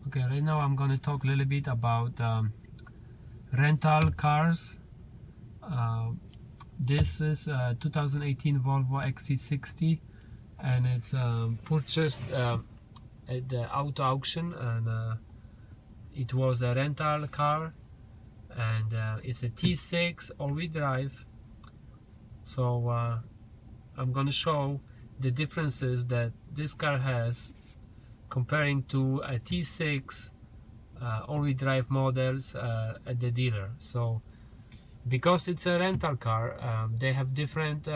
Okay, right now I'm going to talk a little bit about rental cars. This is a 2018 Volvo XC60, and it's purchased at the auto auction, and it was a rental car, and it's a T6 all-wheel drive. So I'm going to show the differences that this car has comparing to a T6 all-wheel drive models at the dealer. So because it's a rental car, they have different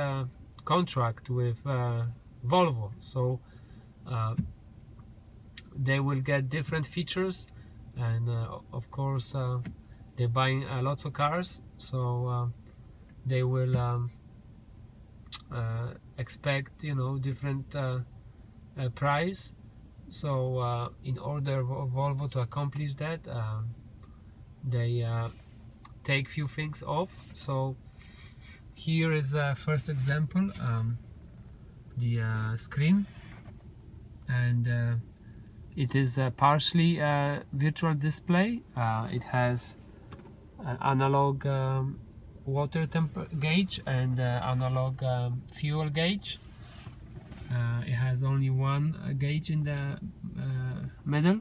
contract with Volvo, so they will get different features, and of course they're buying lots of cars, so they will expect different price. So in order Volvo to accomplish that, they take few things off. So here is a first example, the screen, and it is a partially virtual display. It has an analog water temp gauge and analog fuel gauge. It has only one gauge in the middle.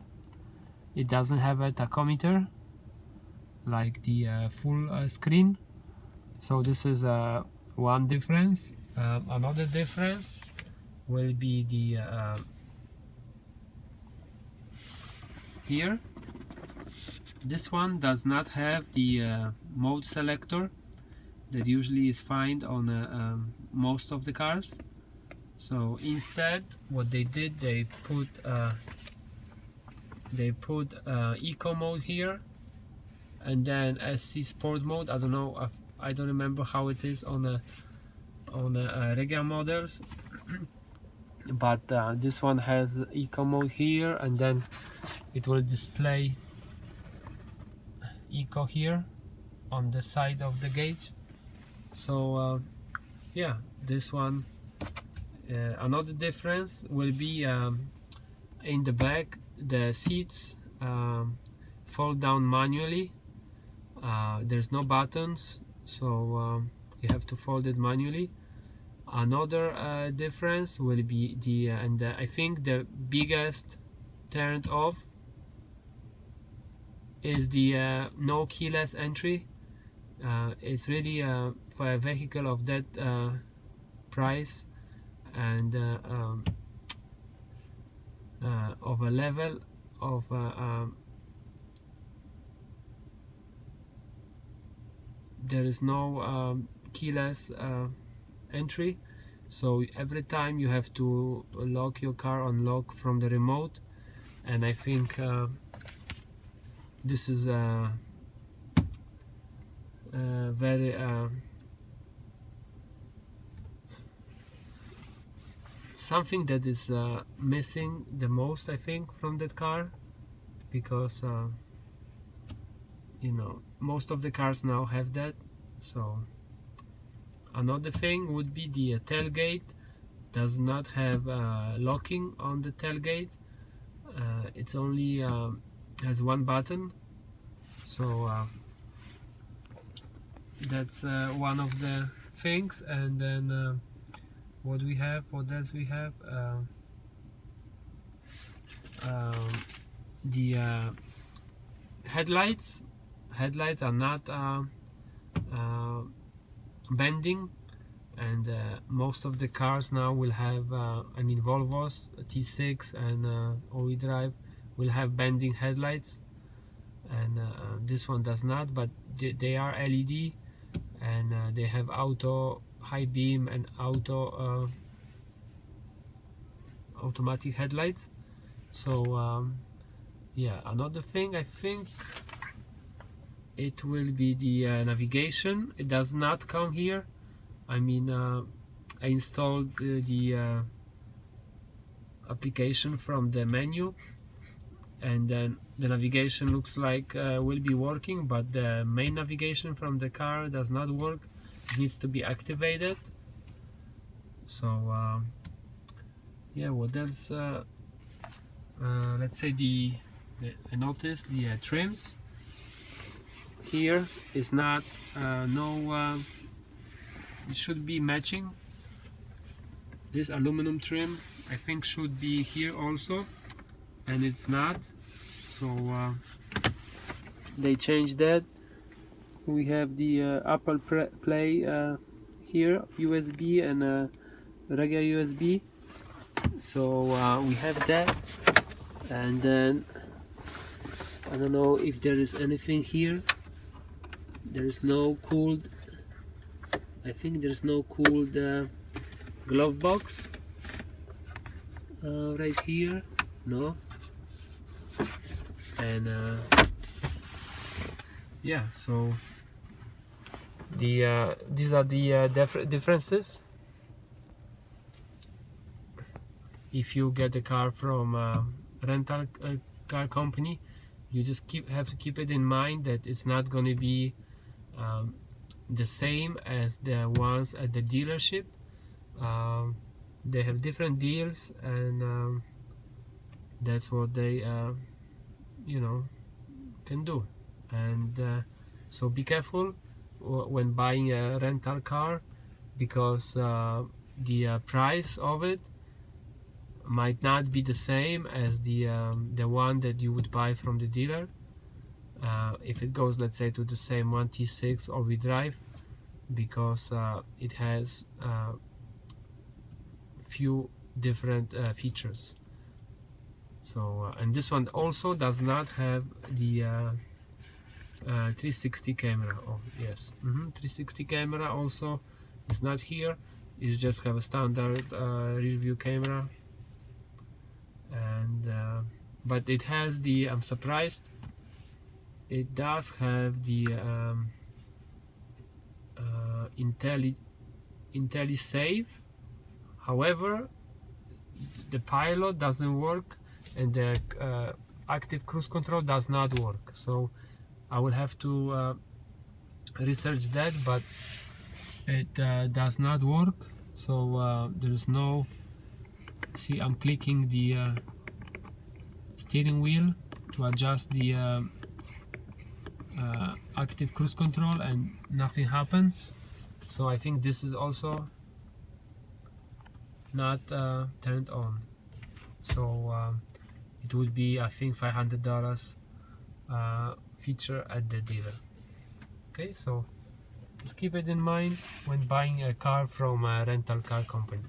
It doesn't have a tachometer like the full screen. So this is one difference. Another difference will be the here. This one does not have the mode selector that usually is found on most of the cars. So instead, what they did, they put eco mode here, and then SC sport mode. I don't know, I don't remember how it is on a regular models, but this one has eco mode here, and then it will display eco here on the side of the gauge. So yeah, this one. Another difference will be in the back, the seats fold down manually. There's no buttons, so you have to fold it manually. Another difference will be the I think the biggest turned off is the no keyless entry. It's really for a vehicle of that price and of a level of there is no keyless entry, so every time you have to lock your car, unlock from the remote. And I think this is very something that is missing the most, I think, from that car, because most of the cars now have that. So another thing would be the tailgate does not have locking on the tailgate. It's only has one button, so that's one of the things. And then what else we have, the headlights are not bending, and most of the cars now will have Volvo's T6 and all-wheel drive will have bending headlights, and this one does not, but they are LED, and they have auto high beam and automatic headlights. So yeah, another thing, I think it will be the navigation. It does not come here. I installed the application from the menu, and then the navigation looks like will be working, but the main navigation from the car does not work. It needs to be activated. So yeah, what else? Let's say the I noticed the trims here is not it should be matching. This aluminum trim I think should be here also, and it's not, so they changed that. We have the Apple Play here, USB and regular USB, so we have that. And then I don't know if there is anything here. There is no cooled, I think there's no cooled glove box right here, no. And yeah, so the these are the differences if you get the car from rental car company. You just have to keep it in mind that it's not going to be the same as the ones at the dealership. They have different deals, and that's what they can do. And so be careful when buying a rental car, because the price of it might not be the same as the one that you would buy from the dealer. If it goes, let's say, to the same one, T6 all-wheel drive, because it has few different features. So and this one also does not have the 360 camera. Oh yes, 360 camera also is not here. It's just have a standard rear view camera. And but it has the, I'm surprised, it does have the IntelliSave. However, the pilot doesn't work, and the active cruise control does not work. So I will have to research that, but it does not work. So there is no, see, I'm clicking the steering wheel to adjust the active cruise control, and nothing happens. So I think this is also not turned on. So it would be, I think, $500 feature at the dealer. Okay, so just keep it in mind when buying a car from a rental car company.